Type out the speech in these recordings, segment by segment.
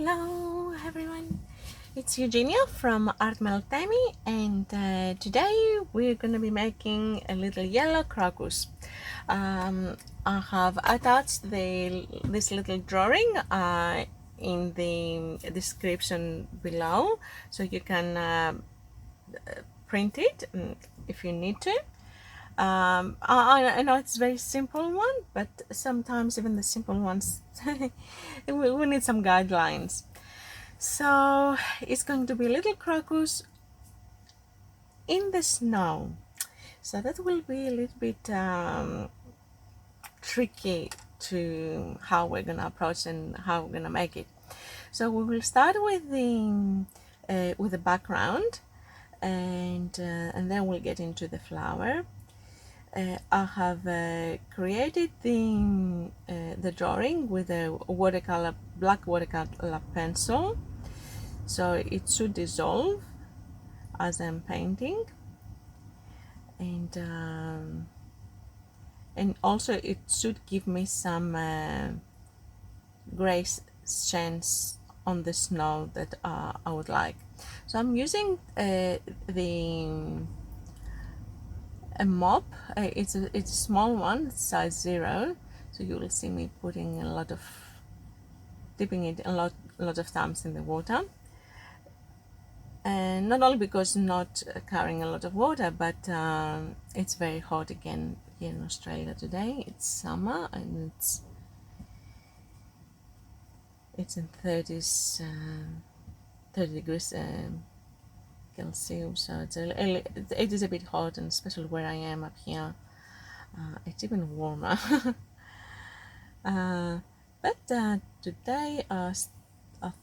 Hello everyone, it's Eugenia from Art Meltemi, and today we're going to be making a little yellow crocus. I have attached this little drawing in the description below, so you can print it if you need to. I know it's a very simple one, but sometimes even the simple ones we need some guidelines. So it's going to be little crocus in the snow. So that will be a little bit tricky to how we're gonna approach and how we're gonna make it. So we will start with the background, and then we'll get into the flower. I have created the drawing with a black watercolor pencil, so it should dissolve as I'm painting, and also it should give me some gray shades on the snow that I would like. So I'm using a mop. It's a small one, size 0, so you will see me putting dipping it a lot of times in the water, and not only because it's not carrying a lot of water, but it's very hot again here in Australia today. It's summer and it's in 30s 30 degrees Celsius, so it is a bit hot, and especially where I am up here, it's even warmer. But today I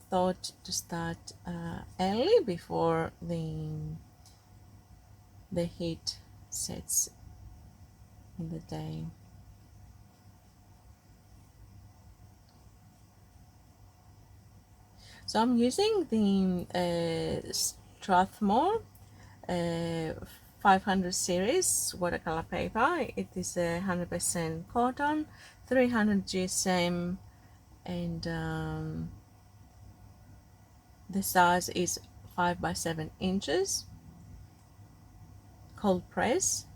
thought to start early before the heat sets in the day. So I'm using the Strathmore 500 series watercolor paper. It is 100% cotton, 300 GSM, and the size is 5 by 7 inches. Cold press.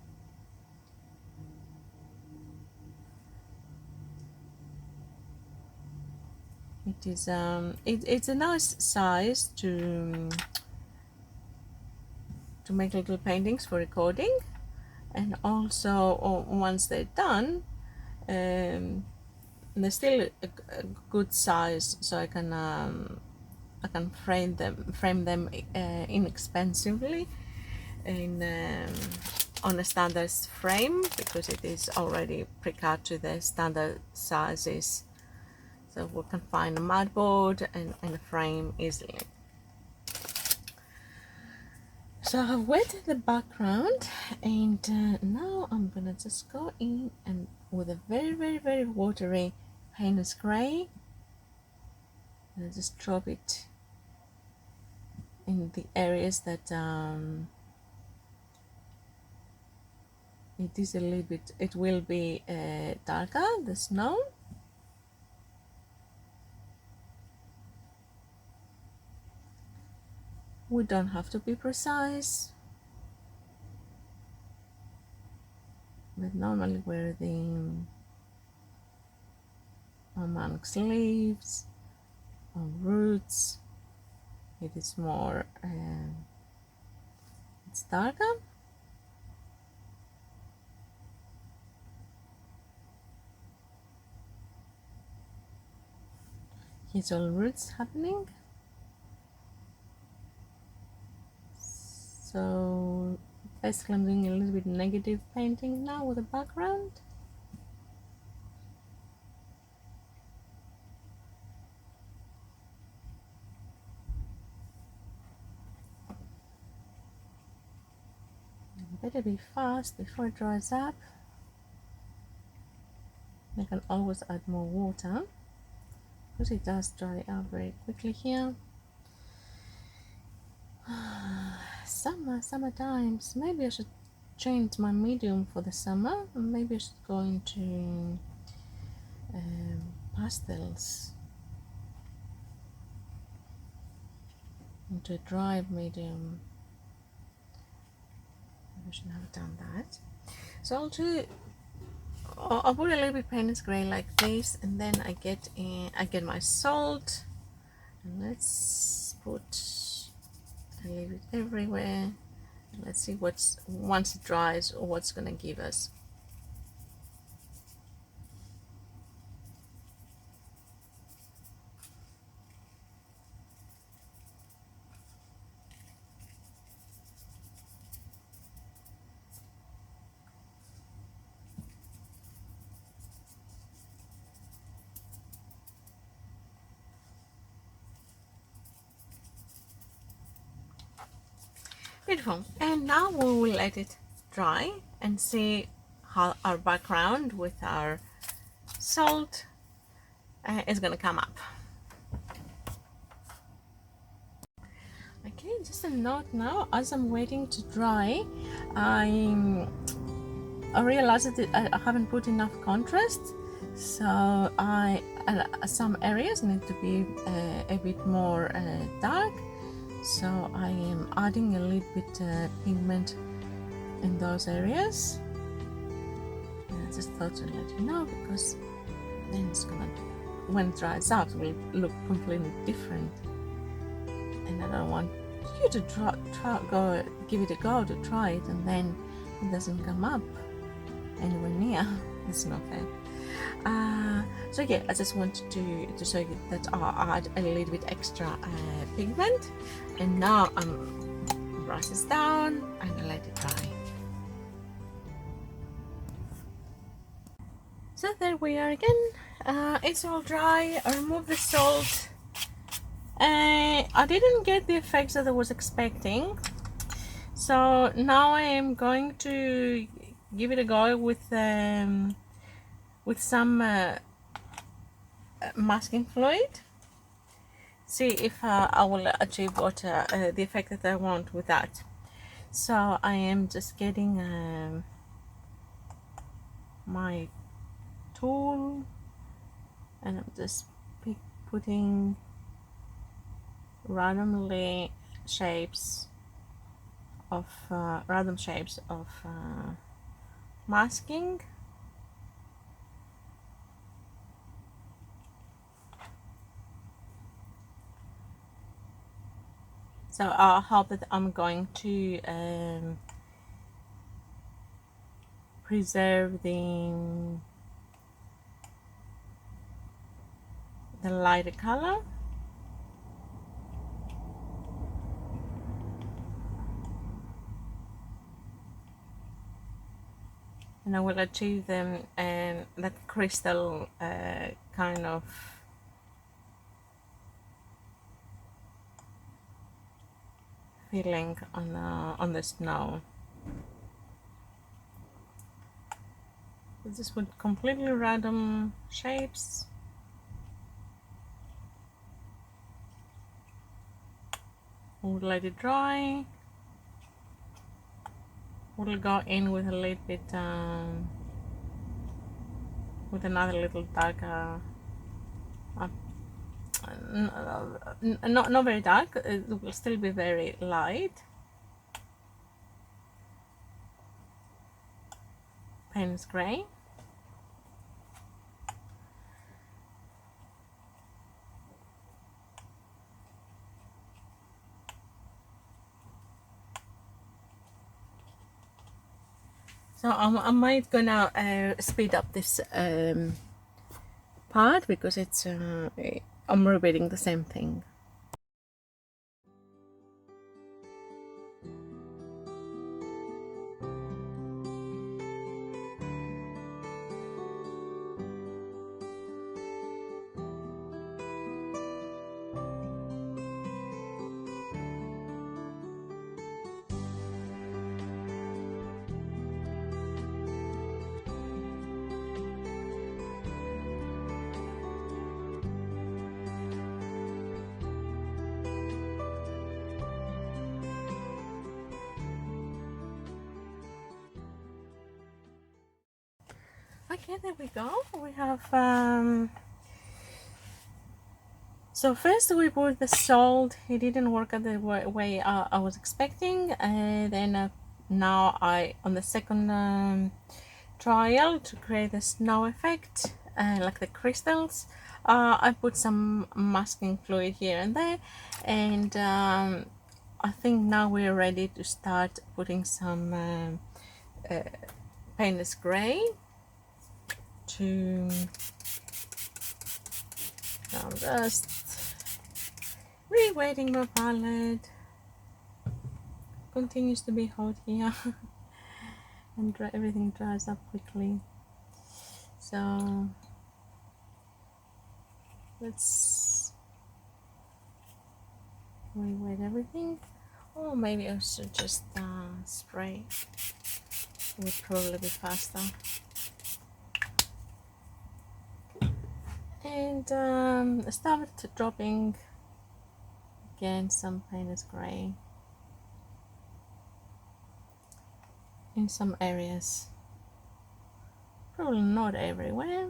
It is it's a nice size to make little paintings for recording, and also once they're done, they're still a good size, so I can frame them inexpensively on a standard frame, because it is already pre-cut to the standard sizes, so we can find a mat board and a frame easily. So I've wet the background, and now I'm gonna just go in and with a very watery Paynes Grey, and I just drop it in the areas that it will be darker, the snow. We don't have to be precise, but normally where amongst leaves or roots, it is more it's darker. Here's all roots happening. So basically I'm doing a little bit negative painting now with the background. Better be fast before it dries up. I can always add more water, because it does dry up very quickly here. Summer times. Maybe I should change my medium for the summer, and maybe I should go into pastels. into a dry medium. I shouldn't have done that. So I'll put a little bit Paynes Grey like this, and then I get my salt, and let's put a little bit everywhere. Let's see once it dries, or what's gonna give us. Beautiful. And now we will let it dry and see how our background with our salt is gonna come up. Okay, just a note now, as I'm waiting to dry, I realized that I haven't put enough contrast, so some areas need to be a bit more dark. So I am adding a little bit pigment in those areas. And I just thought to let you know, because then it's gonna, when it dries out, it will look completely different. And I don't want you to give it a go to try it, and then it doesn't come up anywhere near. It's not fair. So yeah, I just wanted to show you that I add a little bit extra pigment, and now I'm brush this down and I let it dry. So there we are again. It's all dry. I removed the salt. I didn't get the effects that I was expecting, so now I am going to give it a go with some masking fluid, see if I will achieve what the effect that I want with that. So I am just getting my tool, and I'm just putting random shapes of masking. So I hope that I'm going to preserve the lighter color. And I will achieve them and that crystal kind of feeling on the snow. This with completely random shapes. We'll let it dry. We'll go in with a little bit with another little darker, not very dark, it will still be very light. Paynes Grey. So I might gonna speed up this part, because it's I'm repeating the same thing. Okay, there we go. We have So first we put the salt. It didn't work out the way I was expecting. Then now on the second trial to create the snow effect, like the crystals, I put some masking fluid here and there, and I think now we're ready to start putting some Paynes Grey to I'm just reweighting my palette. Continues to be hot here and everything dries up quickly, so let's reweight everything. Or maybe I should just spray. It would probably be faster. And start dropping again some Paynes Grey in some areas, probably not everywhere.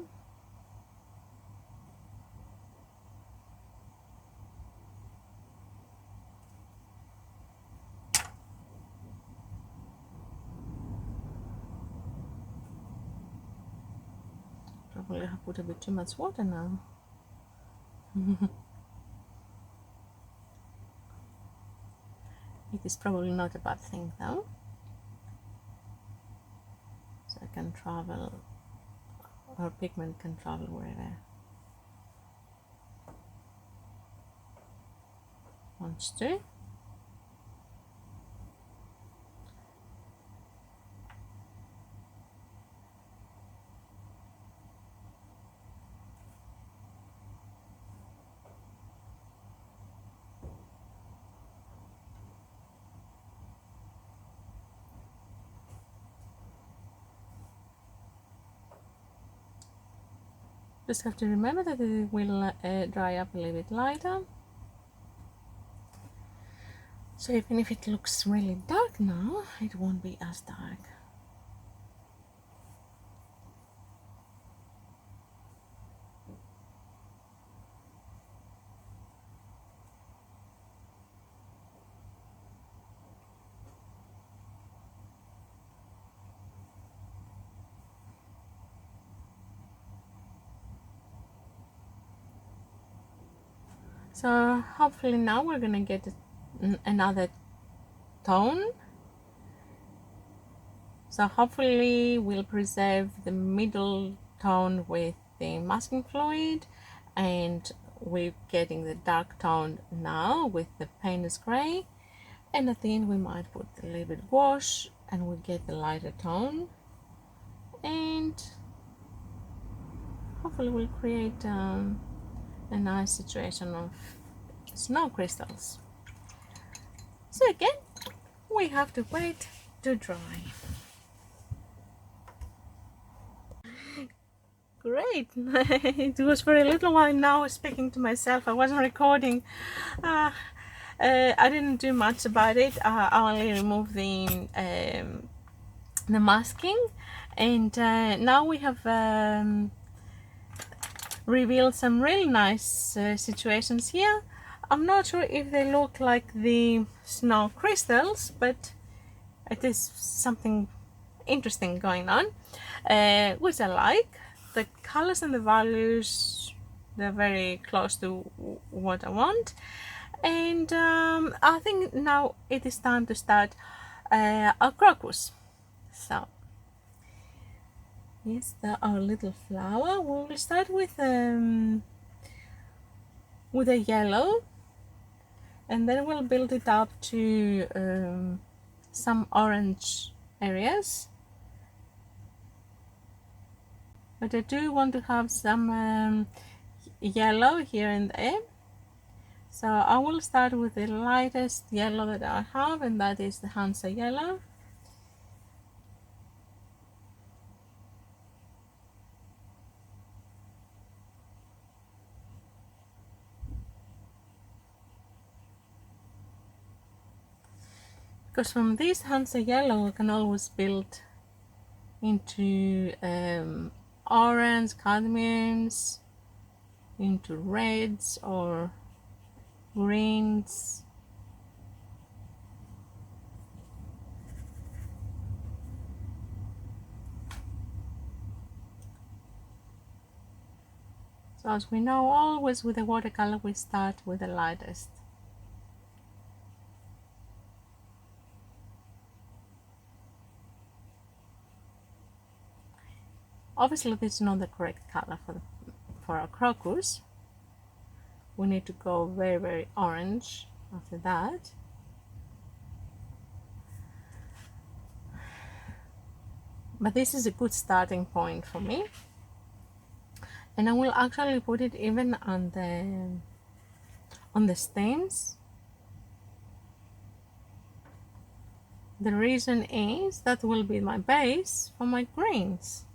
Probably have put a bit too much water now. It is probably not a bad thing though, so I can travel, or pigment can travel wherever wants to. Just have to remember that it will dry up a little bit lighter. So even if it looks really dark now, it won't be as dark. So hopefully now we're gonna get another tone. So hopefully we'll preserve the middle tone with the masking fluid, and we're getting the dark tone now with the Paynes Grey, and at the end we might put a little bit gouache and we'll get the lighter tone, and hopefully we'll create a nice situation of snow crystals. So again, we have to wait to dry. Great. It was for a little while now speaking to myself. I wasn't recording. I didn't do much about it. I only removed the masking, and now we have revealed some really nice situations here. I'm not sure if they look like the snow crystals, but it is something interesting going on, which I like. The colors and the values, they're very close to what I want, and I think now it is time to start our crocus. So here's our little flower. We will start with a yellow, and then we'll build it up to some orange areas. But I do want to have some yellow here and there. So I will start with the lightest yellow that I have, and that is the Hansa Yellow. Because from this Hansa Yellow I can always build into orange, cadmiums, into reds or greens. So as we know, always with the watercolor we start with the lightest. Obviously this is not the correct color for our crocus. We need to go very orange after that. But this is a good starting point for me. And I will actually put it even on the stems. The reason is that will be my base for my greens.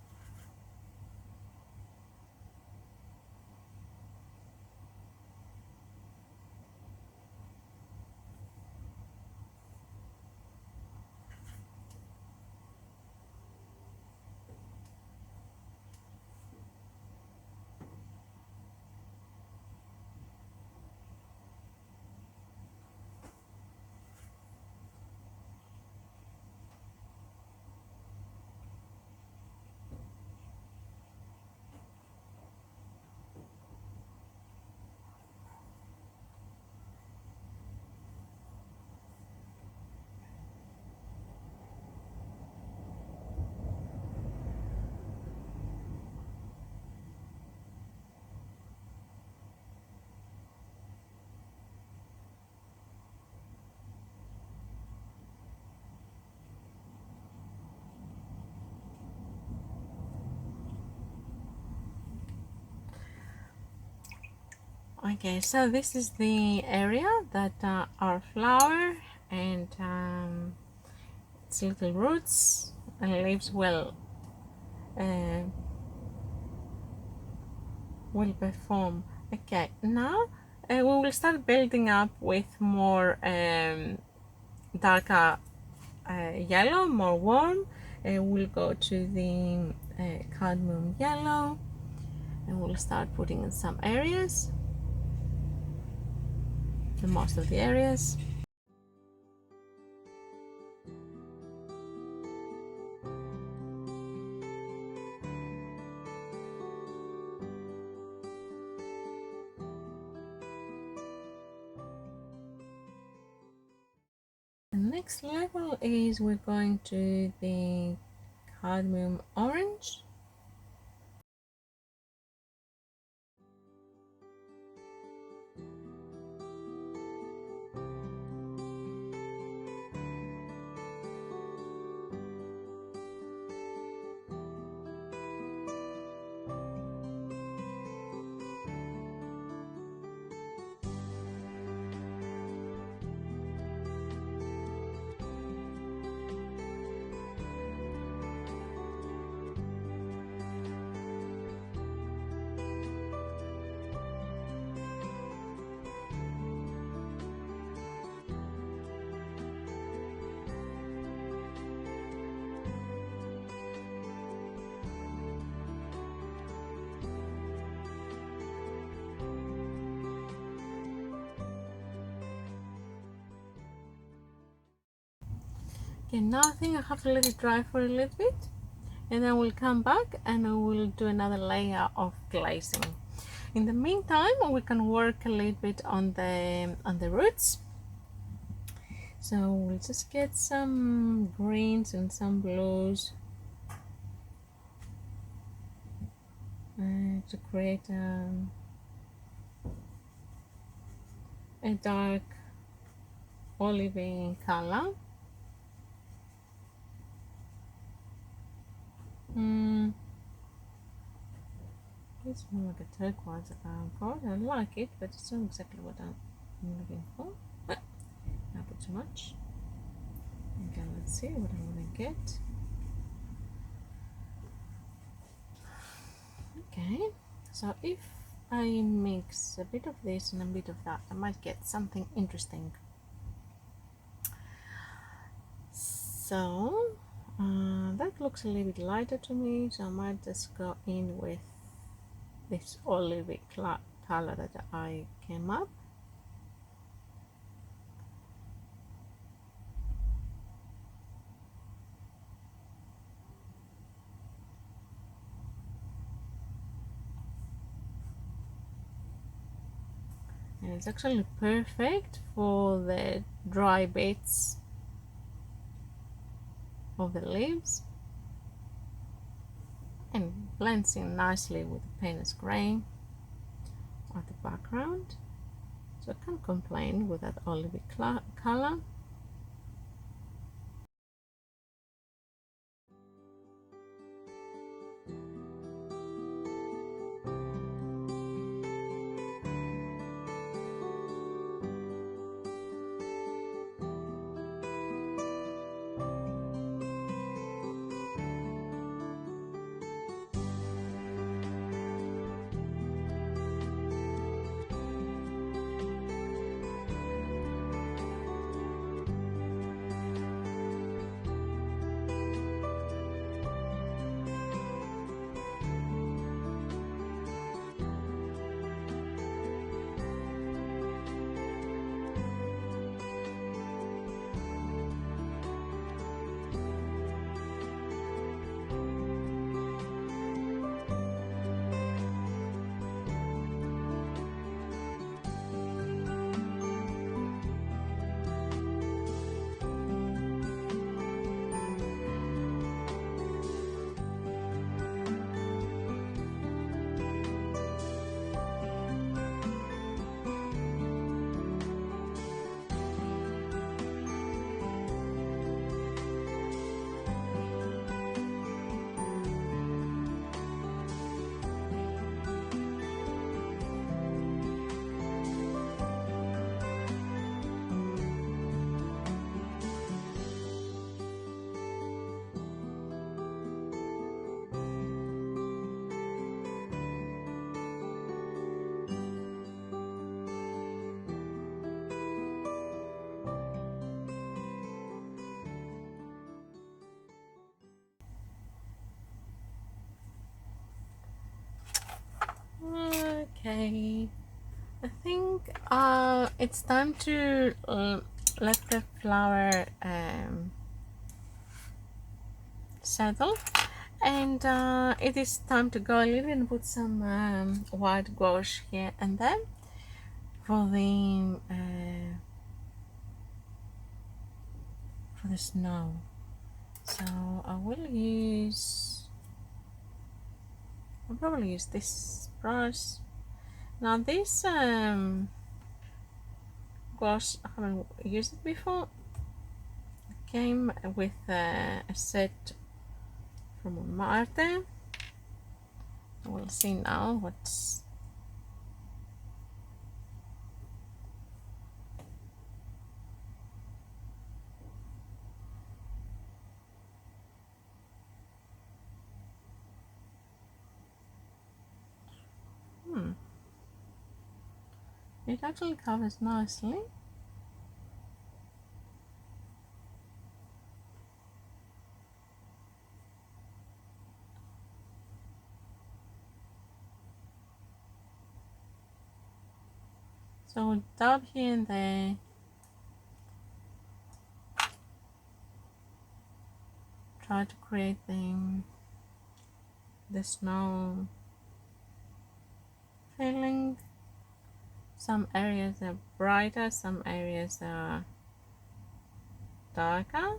Okay, so this is the area that our flower and its little roots and leaves will perform. Okay, now we will start building up with more darker yellow, more warm. We'll go to the cadmium yellow and we'll start putting in some areas, the most of the areas. The next level is we're going to the cadmium orange. Okay, now I think I have to let it dry for a little bit and then we'll come back and we'll do another layer of glazing. In the meantime, we can work a little bit on the roots. So we'll just get some greens and some blues to create a dark olivey color. It's more like a turquoise color. I like it, but it's not exactly what I'm looking for. I put too much. Okay, let's see what I'm gonna get. Okay, so if I mix a bit of this and a bit of that, I might get something interesting. So that looks a little bit lighter to me, so I might just go in with this olivey color that I came up. And it's actually perfect for the dry bits of the leaves and blends in nicely with the Paynes Grey at the background. So I can't complain with that olivey color. Okay, I think it's time to let the flower settle, and it is time to go a little and put some white gouache here and there for the snow. So I'll probably use this brush. Now this gouache, I haven't used it before. It came with a set from Marte. We'll see now what's it actually covers nicely. So we'll dab here and there. Try to create the snow feeling. Some areas are brighter, some areas are darker.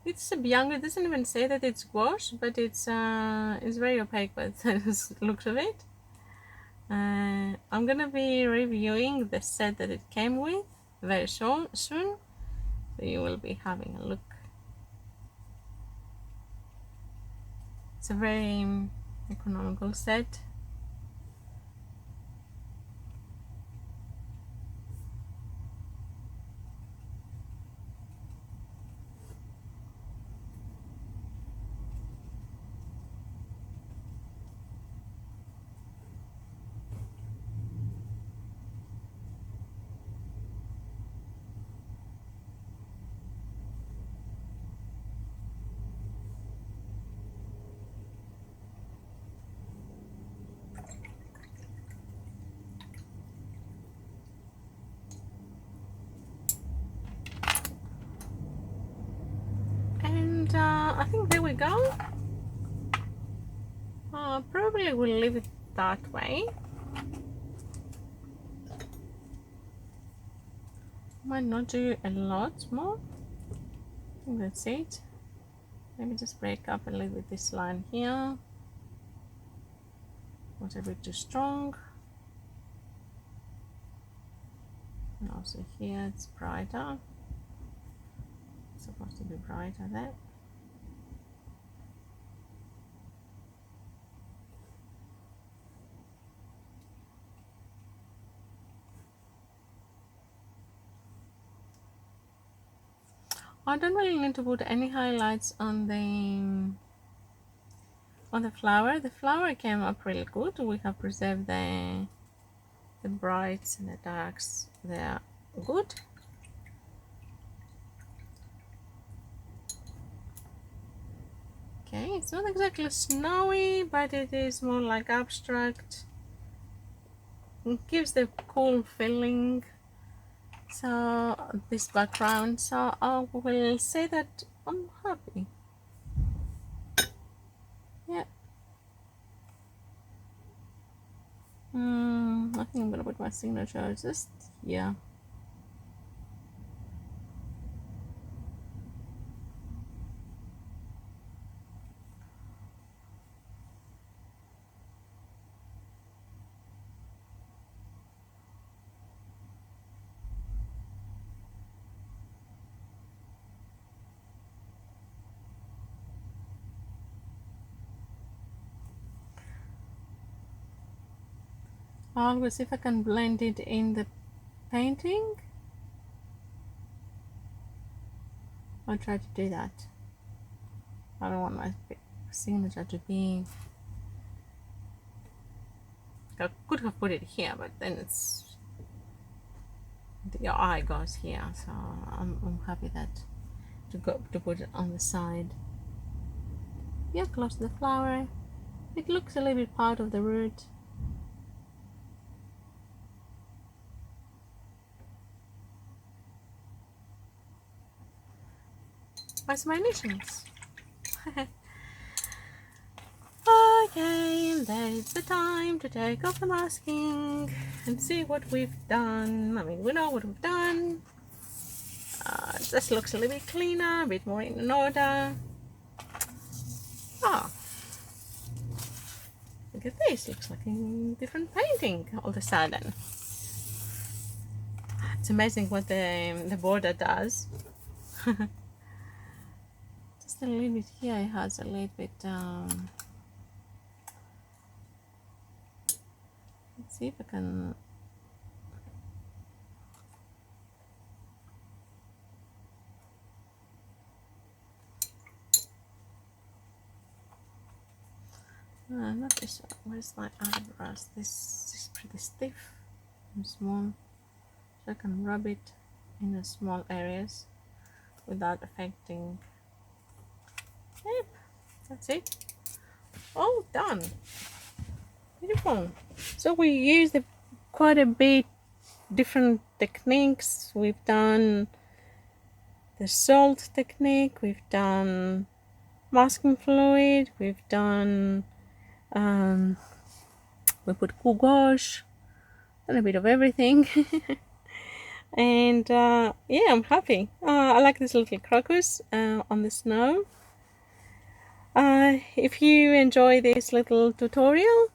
It's a Bianco. It doesn't even say that it's gouache, but it's very opaque by the looks of it. I'm gonna be reviewing the set that it came with very soon, so you will be having a look. It's a very economical set. And I think there we go. Probably we'll leave it that way. Might not do a lot more. I think that's it. Maybe just break up a little bit this line here. Was a bit too strong. And also here it's brighter. It's supposed to be brighter there. I don't really need to put any highlights on the flower. The flower came up really good. We have preserved the brights and the darks. They are good. Okay, it's not exactly snowy, but it is more like abstract. It gives the cool feeling. So this background, so I will say that I'm happy. Yeah. I think I'm gonna put my signature just here. I'll see if I can blend it in the painting. I'll try to do that. I don't want my signature to be... I could have put it here, but then it's... your eye goes here, so I'm happy that to put it on the side. Yeah, close to the flower. It looks a little bit part of the root. What's my initials? Okay, and then it's the time to take off the masking and see what we've done. I mean, we know what we've done. This looks a little bit cleaner, a bit more in order. Ah, look at this, looks like a different painting all of a sudden. It's amazing what the border does. Just a little bit here, it has a little bit, let's see if I can, not this one. Where's my other brush? This is pretty stiff and small, so I can rub it in the small areas without affecting. Yep, that's it. All done. Beautiful. So we used quite a bit different techniques. We've done the salt technique, we've done masking fluid, we've done we put gouache and a bit of everything. And yeah, I'm happy. I like this little crocus on the snow. If you enjoy this little tutorial,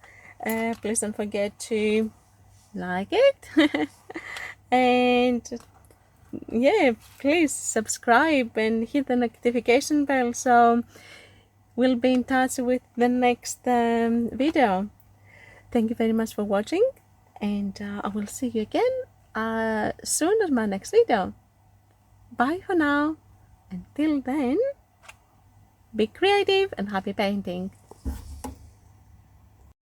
please don't forget to like it. And yeah, please subscribe and hit the notification bell so we'll be in touch with the next video. Thank you very much for watching, and I will see you again soon in my next video. Bye for now. Until then, be creative and happy painting.